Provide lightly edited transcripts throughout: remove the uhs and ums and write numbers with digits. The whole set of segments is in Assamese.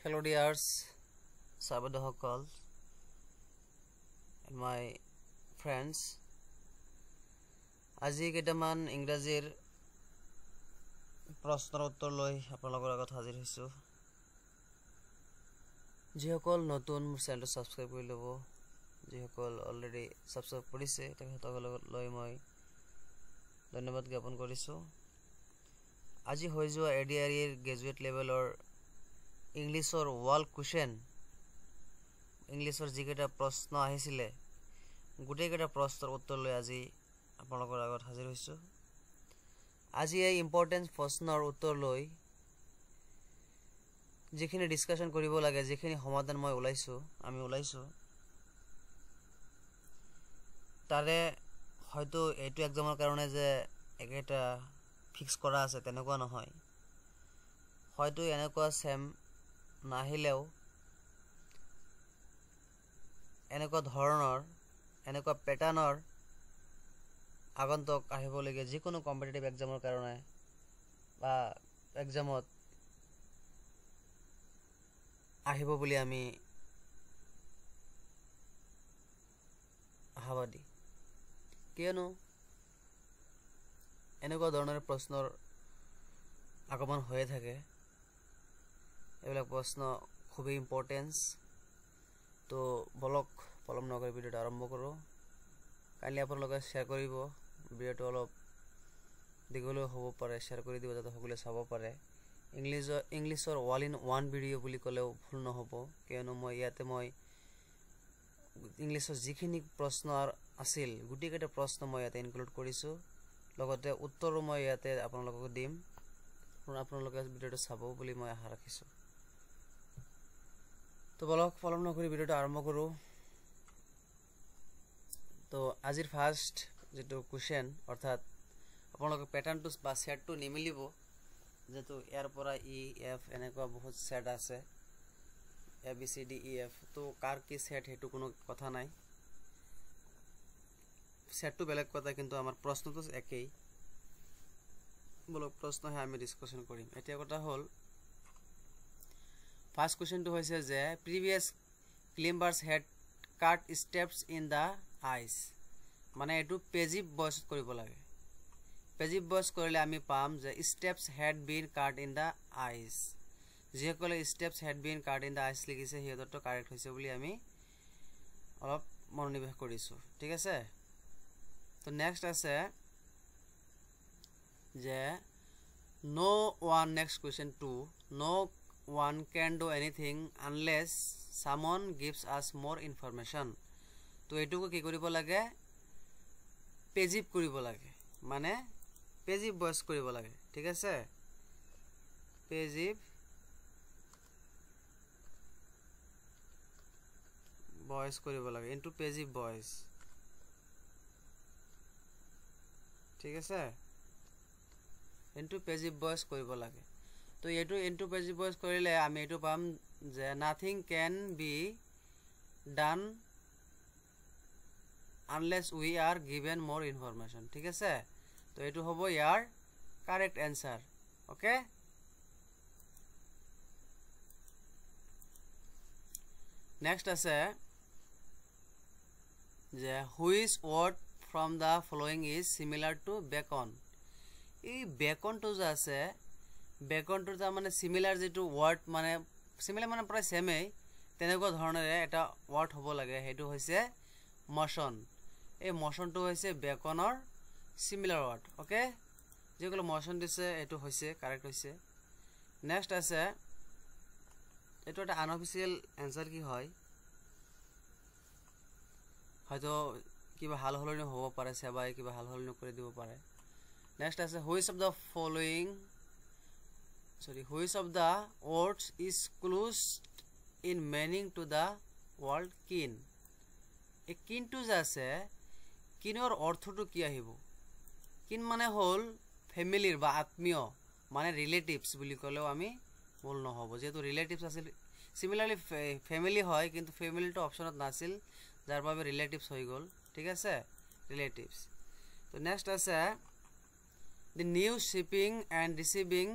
Hello dears, Sabadahokal and my friends. আজি কেইটামান ইংৰাজীৰ প্ৰশ্নৰ উত্তৰ লৈ আপোনালোকৰ আগত হাজিৰ হৈছোঁ। যিসকল নতুন মোৰ চেনেলটো ছাবস্ক্ৰাইব কৰি ল'ব, যিসকল অলৰেডি ছাবস্ক্ৰাইব কৰিছে তেখেতসকলক লৈ মই ধন্যবাদ জ্ঞাপন কৰিছোঁ। আজি হৈ যোৱা এডিআৰইৰ গ্ৰেজুৱেট লেভেলৰ ইংলিছৰ ওয়াল কুৱেশ্যন, ইংলিছৰ যিকেইটা প্ৰশ্ন আহিছিলে গোটেইকেইটা প্ৰশ্নৰ উত্তৰ লৈ আজি আপোনালোকৰ আগত হাজিৰ হৈছোঁ। আজি এই ইম্পৰ্টেণ্ট প্ৰশ্নৰ উত্তৰ লৈ যিখিনি ডিছকাশ্যন কৰিব লাগে, যিখিনি সমাধান আমি ওলাইছোঁ তাৰে হয়তো এইটো এক্সামৰ কাৰণে যে একেটা ফিক্স কৰা আছে তেনেকুৱা নহয়, হয়তো এনেকুৱা সেম নাহিলেও এনেকুৱা ধৰণৰ এনেকুৱা প্যাটাৰ্নৰ আগন্তুক আহিবলগীয়া যিকোনো কম্পিটিটিভ এক্সামৰ কাৰণে বা এক্সামত আহিব বুলি আমি আশাবাদী। কিয়নো এনেকুৱা ধৰণৰ প্ৰশ্নৰ আগমন হৈয়ে থাকে, এইবিলাক প্ৰশ্ন খুবেই ইম্পৰ্টেন্স। তো বলক পলম নকৰি ভিডিঅ'টো আৰম্ভ কৰোঁ। কাইণ্ডলি আপোনালোকে শ্বেয়াৰ কৰিব, ভিডিঅ'টো অলপ দীঘলীয়া হ'ব পাৰে, শ্বেয়াৰ কৰি দিব যাতে সকলোৱে চাব পাৰে। ইংলিছৰ অল ইন ওৱান ভিডিঅ' বুলি ক'লেও ভুল নহ'ব, কিয়নো ইয়াতে ইংলিছৰ যিখিনি প্ৰশ্ন আছিল গোটেইকেইটা প্ৰশ্ন মই ইয়াতে ইনক্লুড কৰিছোঁ, লগতে উত্তৰো মই ইয়াতে আপোনালোকক দিম। আপোনালোকে ভিডিঅ'টো চাব বুলি মই আশা ৰাখিছোঁ। তো বলক পলম নকৰি ভিডিঅ'টো আৰম্ভ কৰোঁ। তো আজিৰ ফাৰ্ষ্ট যিটো কুৱেশ্যন, অৰ্থাৎ আপোনালোকে পেটাৰ্ণটো বা ছেটটো নিমিলিব, যেহেতু ইয়াৰ পৰা EF এনেকুৱা বহুত ছেট আছে, ABCDEF। তো কাৰ কি ছেট সেইটো কোনো কথা নাই, ছেটটো বেলেগ কথা, কিন্তু আমাৰ প্ৰশ্নটো একেই। বলক প্ৰশ্নহে আমি ডিছকাশ্যন কৰিম। এতিয়া কথা হ'ল, ফাৰ্ষ্ট কুৱেশ্যনটো হৈছে যে previous climbers had cut steps in the ice, মানে এইটো পেজিভ ভইচত কৰিব লাগে। পেজিভ ভইচ কৰিলে আমি পাম যে steps had been cut in the ice. যিসকলে steps had been cut in the ice লিখিছে সিহঁতৰটো কাৰেক্ট হৈছে বুলি আমি অলপ মনোনিৱেশ কৰিছোঁ, ঠিক আছে। তো নেক্সট আছে যে next question 2, no one can do anything unless someone gives us more information। তো এইটোকো কি কৰিব লাগে, পেজিভ কৰিব লাগে, মানে পেজিভ ভইচ কৰিব লাগে, ঠিক আছে। পেজিভ ভইচ কৰিব লাগে, ইনটু পেজিভ ভইচ, ঠিক আছে। ইনটু পেজিভ ভইচ কৰিব লাগে। তো এইটো ইনটু পেজিভ ভইচ কৰিলে আমি এইটো পাম যে nothing can be done unless we are given more information, ঠিক আছে। তো এইটো হ'ব ইয়াৰ কাৰেক্ট এনচাৰ, অ'কে। নেক্সট আছে যে which word from the following is similar to bacon. এই বেকনটো যে আছে, বেকনটো তাৰমানে চিমিলাৰ যিটো ৱৰ্ড, মানে চিমিলাৰ মানে প্ৰায় ছেমেই, তেনেকুৱা ধৰণেৰে এটা ৱৰ্ড হ'ব লাগে, সেইটো হৈছে মশন। এই মশনটো হৈছে বেকনৰ চিমিলাৰ ৱৰ্ড, অ'কে। যিসকলে মশন দিছে এইটো হৈছে কাৰেক্ট হৈছে। নেক্সট আছে, এইটো এটা আনঅফিচিয়েল এনচাৰ কি হয়, হয়তো কিবা হাল সলনি হ'ব পাৰে, চেবাই কিবা হাল সলনি কৰি দিব পাৰে। নেক্সট আছে which of the words is closed in meaning to the word কিন। এই কিনটো যে আছে, কিনৰ অৰ্থটো কি আহিব? কিন মানে হ'ল ফেমিলিৰ বা আত্মীয়, মানে ৰিলেটিভছ বুলি ক'লেও আমি ভুল নহ'ব, যিহেতু ৰিলেটিভছ আছিল। চিমিলাৰলি ফেমিলি হয়, কিন্তু ফেমিলিটো অপশ্যনত নাছিল, যাৰ বাবে ৰিলেটিভছ হৈ গ'ল, ঠিক আছে, ৰিলেটিভছ। তো নেক্সট আছে the new shipping and receiving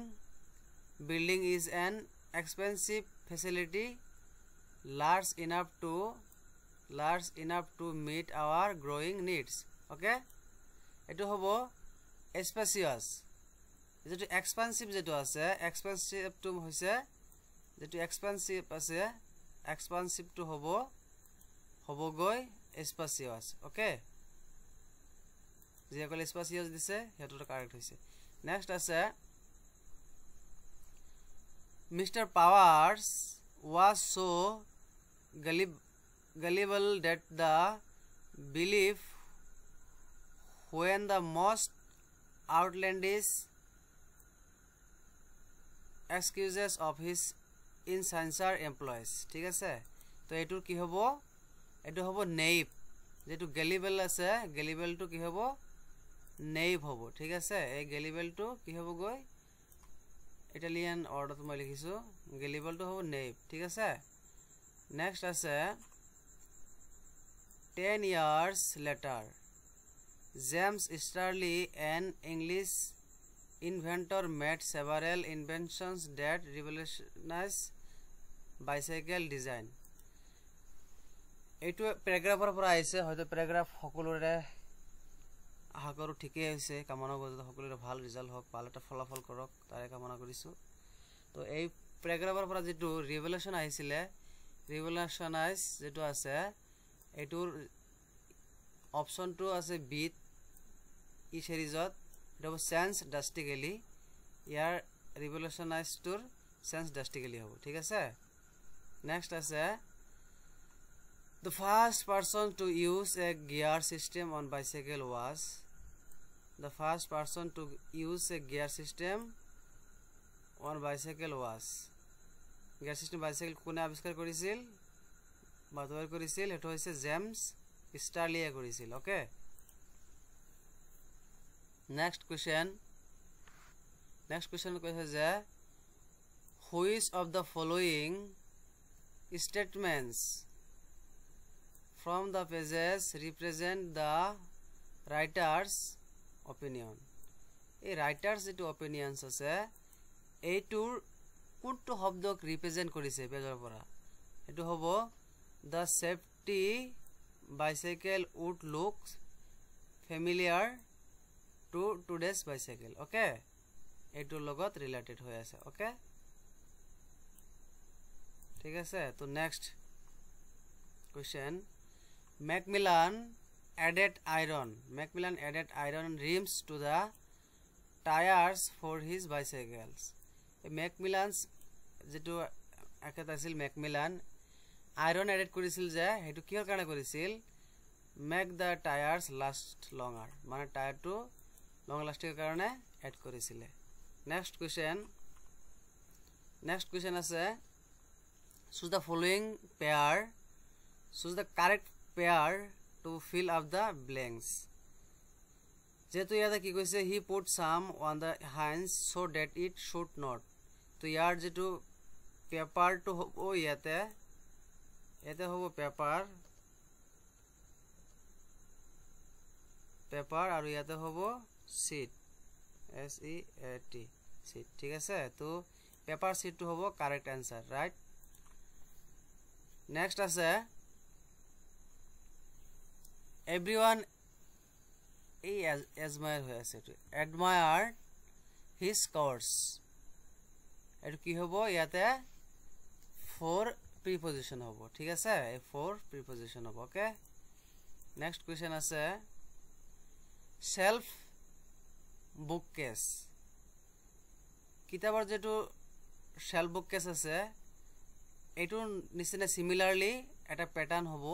building is an expensive facility large enough to meet our growing needs. Okay, etu hobo spacious. যেটো expensive যেটো আছে expensive to হৈছে যেটো expensive আছে expensive to hobo গৈ spacious. Okay, যে কল spacious দিছে হেটো কারেক্ট হইছে. নেক্সট আছে Mr. Powers was so gullible that the belief when the most outlandish excuses of his insincere employees. ঠিক আছে, তো এটুর কি হবো, এটু হবো naive. যেটু gullible আছে gullible টু কি হবো naive হবো. ঠিক আছে, এই gullible টু কি হবো গই ইটালিয়ান অর্ডার মই লিখিছো gullible টু হবো naive. ঠিক আছে, নেক্সট আছে 10 years later James Starley, an English inventor, made several inventions that revolutionized bicycle design. এইটো প্যাৰাগ্ৰাফৰ পৰা আহিছে, হয়তো প্যাৰাগ্ৰাফ সকলোৰে আশা কৰো ঠিকই হৈছে, কামনা কৰোঁ সকলোৰে ভাল ৰিজাল্ট হওক, ভাল এটা ফলাফল কৰক, তাৰে কামনা কৰিছো. তো এই প্যাৰাগ্ৰাফৰ পৰা যেটো ৰিভলিউশন আহিছিলে, ৰিভলিউশনাইজ যেটো আছে এইটোৰ অপশনটো আছে বিট ই সিৰিজত, এটা হ'ব সেন্স ড্ৰাষ্টিকেলি. ইয়াৰ ৰিভলিউশনাইজটোৰ সেন্স ড্ৰাষ্টিকেলি হ'ব. ঠিক আছে, নেক্সট আছে the first person to use a gear system on bicycle was the first person to use a gear system on bicycle was gear system bicycle কোনে আবিষ্কাৰ কৰিছিল বা তৈয়াৰ কৰিছিল, এটো হৈছে জেমস স্টাৰলিয়ে কৰিছিল. ওকে, নেক্সট কোয়েশ্চন কৈছে যে which of the following statements from the pages represent the writer's opinion. এই writer's যেটো opinions আছে এইটোৰ কোনটো শব্দক ৰিপ্ৰেজেন্ট কৰিছে পেজৰ পৰা, এটো হ'ব the safety bicycle would look familiar to today's bicycle. Okay, এইটোৰ লগত ৰিলেটেড হৈ আছে. ওকে, ঠিক আছে, তো next question Macmillan added iron rims to the tires for his bicycles. Macmillan's যেটো আকাত আছিল Macmillan iron added কৰিছিল যে হেতু কিহৰ কাৰণে কৰিছিল, make the tires last longer, মানে টায়াৰটো লং লাস্টিং কাৰণে এড কৰিছিল. নেক্সট কোয়েশ্চন আছে choose the following pair, choose the correct pair to fill up the blanks. যেহেতু ইয়াতে কি কৈছে he put some on the hands so that it should not, তো ইয়াৰ যেটো পেপাৰ টু হ'ব ইয়াতে হ'ব পেপাৰ আৰু ইয়াতে হ'ব sheet SEAT sheet. ঠিক আছে, তো পেপাৰ sheet টু হ'ব কারেক্ট आंसर, রাইট. নেক্সট আছে everyone admire his course. এটো কি হ'ব ইয়াতে for preposition হ'ব. ঠিক আছে, for preposition হ'ব. ওকে, নেক্সট কোয়েশ্চন আছে self bookcase. কিতাবৰ যেটো self bookcase আছে এটো নিচিনা সিমিলারলি এটা প্যাটার্ন হ'ব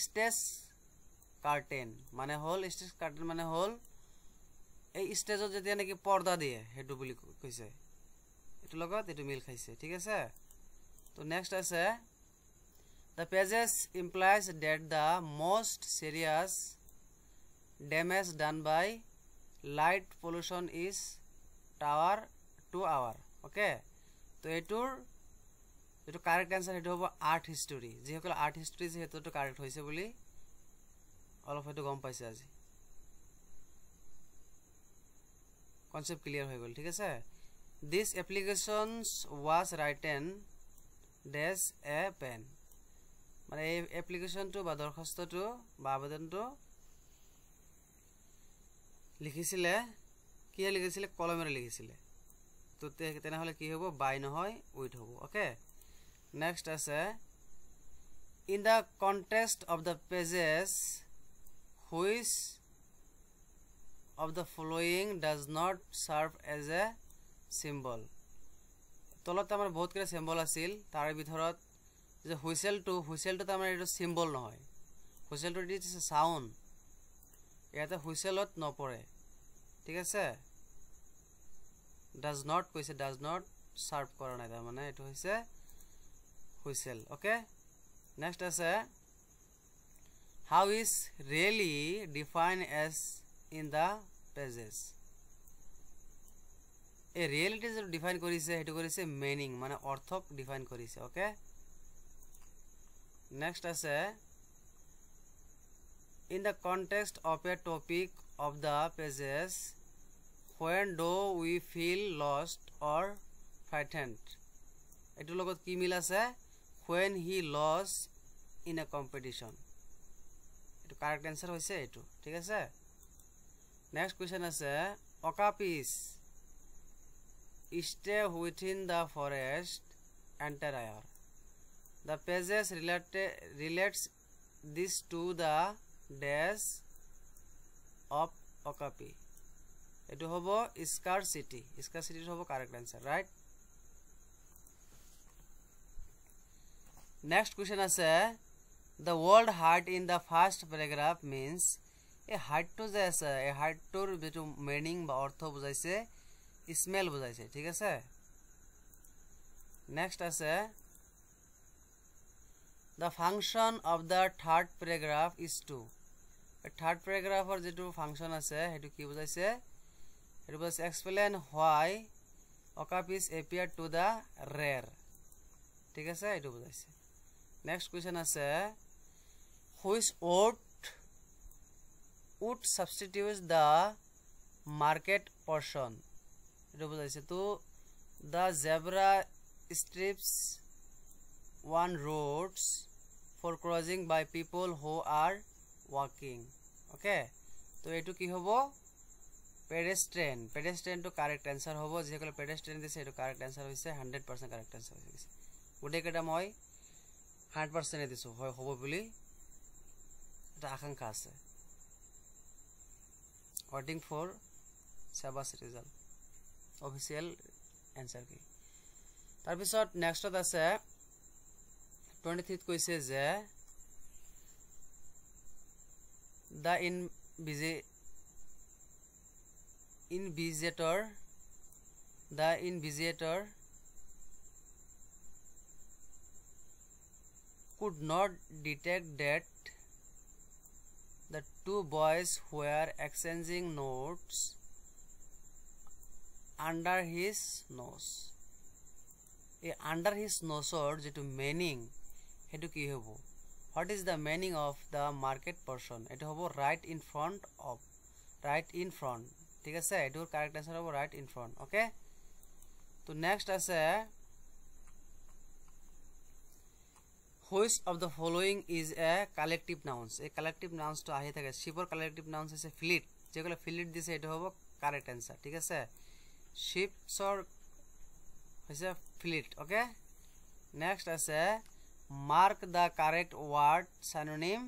স্টেজ কার্টেন, মানে হল স্টেজ কার্টেন মানে হল এই স্টেজত যেতিয়া নাকি পর্দা দিয়ে হেতু বুলি কৈছে, এটো লগত এটো মিল খাইছে. ঠিক আছে, তো নেক্সট আছে the pages implies that the most serious damage done by light pollution is tower to hour. Okay, তো এটোৰ যেটো কারেক্ট आंसर হেতু হ'ব আর্ট হিস্টরি. যে সকল আর্ট হিস্টরি যে হেতুটো কারেক্ট হইছে বুলি অলপ হেতু গম পাইছে, আজি কনসেপ্ট ক্লিয়ার হৈ গল. ঠিক আছে, This applications was written dash a pen. মানে এই এপ্লিকেশনটো বা দৰখাস্তটো বা আবেদনটো লিখিছিলে কি লিখিছিলে কলমেৰে লিখিছিলে তো তেনেহলে কি হ'ব বাই নহয় উইথ হ'ব ওকে নেক্সট আছে in the context of the pages which of the following does not serve as a symbol তলত আমাৰ বহুত কেইটা সিম্বল আছিল তাৰ ভিতৰত যে হুইসেলটো তাৰ মানে এটা সিম্বল নহয় হুইসেলটো ইজ এ সাউন্ড ইয়াতে হুইসেলত নপৰে ঠিক আছে does not কৈছে does not serve কৰা নাই তাৰ মানে এটো হৈছে হুইসেল ওকে নেক্সট আছে how is really defined as in the pages a reality যে ডিফাইন কৰিছে হেতু কৰিছে meaning মানে অৰ্থক ডিফাইন কৰিছে ওকে next আছে in the context of a topic of the pages when do we feel lost or frightened এটো লগত কি মিল আছে when he lost in a competition এটো কারেক্ট आंसर হৈছে এটো ঠিক আছে নেক্সট কোশ্চেন আছে okapis stay within the forest entire the pages relates this to the dash of okapi এটো হবো scarcity হবো correct answer right next question আছে the word heart in the first paragraph means a heart to যে আছে a heart tour যেটো meaning বা অর্থ বুঝাইছে স্মেল বুঝাইছে ঠিক আছে next আছে the function of the third paragraph is to third paragraph or যেটো function আছে হেতু কি বুঝাইছে it was explain why okapis appear to the rare ঠিক আছে এটো বুঝাইছে next question আছে which would substitute the market portion এটো বুঝাইছে তো the zebra strips one roads for crossing by people who are walking okay তো এটো কি হবো pedestrian to correct answer hobo jekole pedestrian dise eto correct answer hoise 100% correct answer hoise gode keta moi 100% disu hobo boli eta akankha ase waiting for syllabus result official answer ki tar bisot next ot ase 23th koise je the invigilator could not detect that the two boys were exchanging notes under his nose under his nose or যেটো meaning হেতু কি হবো what is the meaning of the market portion এটো হবো right in front ঠিক আছে এটোৰ কারেক্ট आंसर হবো right in front ওকে তো নেক্সট আছে which of the following is a collective nouns এই collective nouns তো আহি থাকে শিপৰ collective nouns আছে fleet যেগুলো fleet দিছে এটো হবো কাৰেক্ট आंसर ঠিক আছে শিপছৰ হৈছে fleet ওকে নেক্সট আছে mark the correct word synonym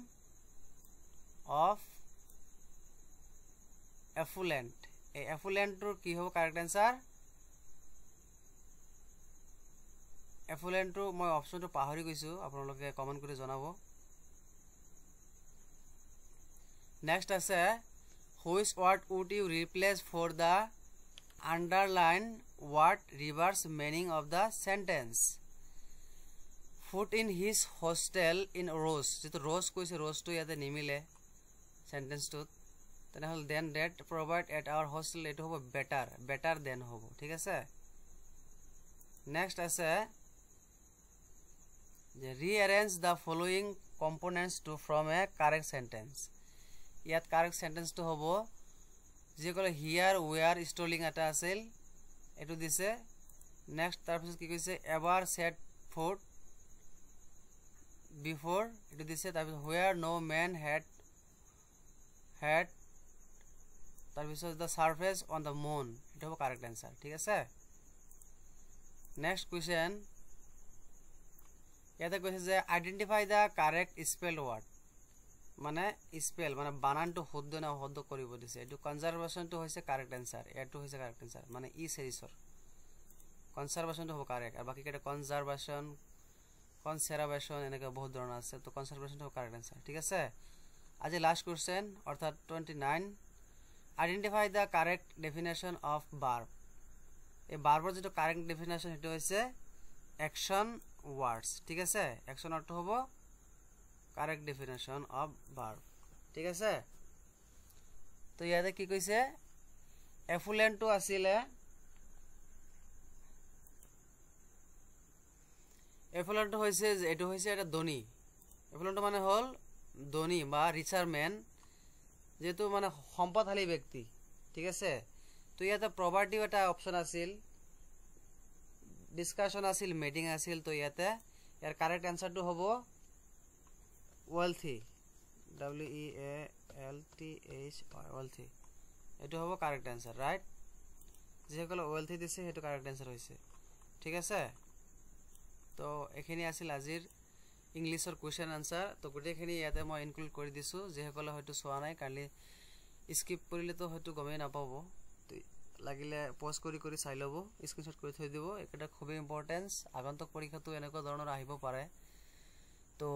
of affluent এই affluent ৰ কি হ'ব কাৰেক্ট आंसर affluent ৰ মই অপচনটো পাহৰি গৈছো আপোনালোকে কমেন্ট কৰি জনাব নেক্সট আছে which word would you replace for the underline word reverse meaning of the sentence put in his hostel in rose যেটো rose কৈছে rose তো ইয়াতে নিমিলে সেন্টেন্স তো তেনেহলে then that provide at our hostel এটো হ'ব better than হ'ব ঠিক আছে next আছে যে rearrange the following components to from a correct sentence ইয়াত correct sentence তো হ'ব যেকলে here we are strolling এটা আছিল এটো দিছে নেক্সট তাৰপিছত কি কৈছে এভাৰ সেট ফুট বিফোৰ এটো দিছে তাৰপিছত where no man had তাৰপিছত the surface on the moon এটো হ'ব কারেক্ট आंसर ঠিক আছে নেক্সট কোয়েশ্চন ইয়াতে কৈছে যে identify the correct spell word মানে স্পেল মানে বানানটো শুদ্ধ না অশুদ্ধ কৰিব দিছে এটো কনজাৰভেশন তো হৈছে কাৰেক্ট आंसर এটো হৈছে কাৰেক্ট आंसर মানে ই সিৰিজৰ কনজাৰভেশন তো হ'ব কাৰেক্ট আৰ বাকি কেটা কনজাৰভেশন কনজাৰভেশন এনেকা বহুত ধৰণৰ আছে তো কনজারভেশন তো কারেক্ট आंसर ঠিক আছে আজি লাস্ট কোশ্চেন অর্থাৎ 29 identify the correct definition of verb এই ভাৰ্বৰ যেটো কারেক্ট ডেফিনেশন এটো হৈছে অ্যাকশন ওয়ার্ডস ঠিক আছে অ্যাকশন অর্থ হবে কারেক্ট ডেফিনেশন অফ ভার্ব ঠিক আছে তো ইয়াতে কি কইছে এফুলেন্ট তো আছিলে এফুলেন্ট হইছে এটো হইছে এটা ধনী এফুলেন্ট মানে হল ধনী বা রিচার ম্যান যেহেতু মানে সম্পদশালী ব্যক্তি ঠিক আছে তো ইয়াতে প্রপার্টি এটা অপশন আছিল ডিসকাশন আছিল মিটিং আছিল তো ইয়াতে এর কারেক্ট आंसर তো হবো wealthy wealthy এটো হবো কারেক্ট आंसर রাইট যেসকল wealthy দিছে হেতু কারেক্ট आंसर হইছে ঠিক আছে তো এখানে আছিল আজিৰ ইংলিশৰ কোয়েশ্চন आंसर তো গুটেখিনি ইয়াতে মই ইনক্লুড কৰি দিছো যেসকল হয়তো সোৱা নাই কালি স্কিপ কৰিলে তো হয়তো গমে নাপাব তো লাগিলে পজ কৰি চাই লব স্ক্ৰিনশট কৰি থৈ দিব এটা খুব ইম্পৰ্টেন্স আগন্তুক পৰীক্ষাটো এনেকুৱা ধৰণৰ আহিব পাৰে তো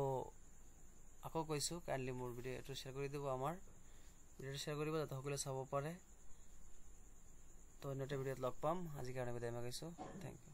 আকৌ কৈছো কাইন্ডলি মোৰ ভিডিওটো শেয়াৰ কৰি দিব আমাৰ ভিডিওটো শেয়াৰ কৰিব যাতে সকলোৱে চাব পাৰে তো নেক্সট ভিডিওত লগ পাম আজি কাৰণে বিদায় মাগিছো থ্যাংক ইউ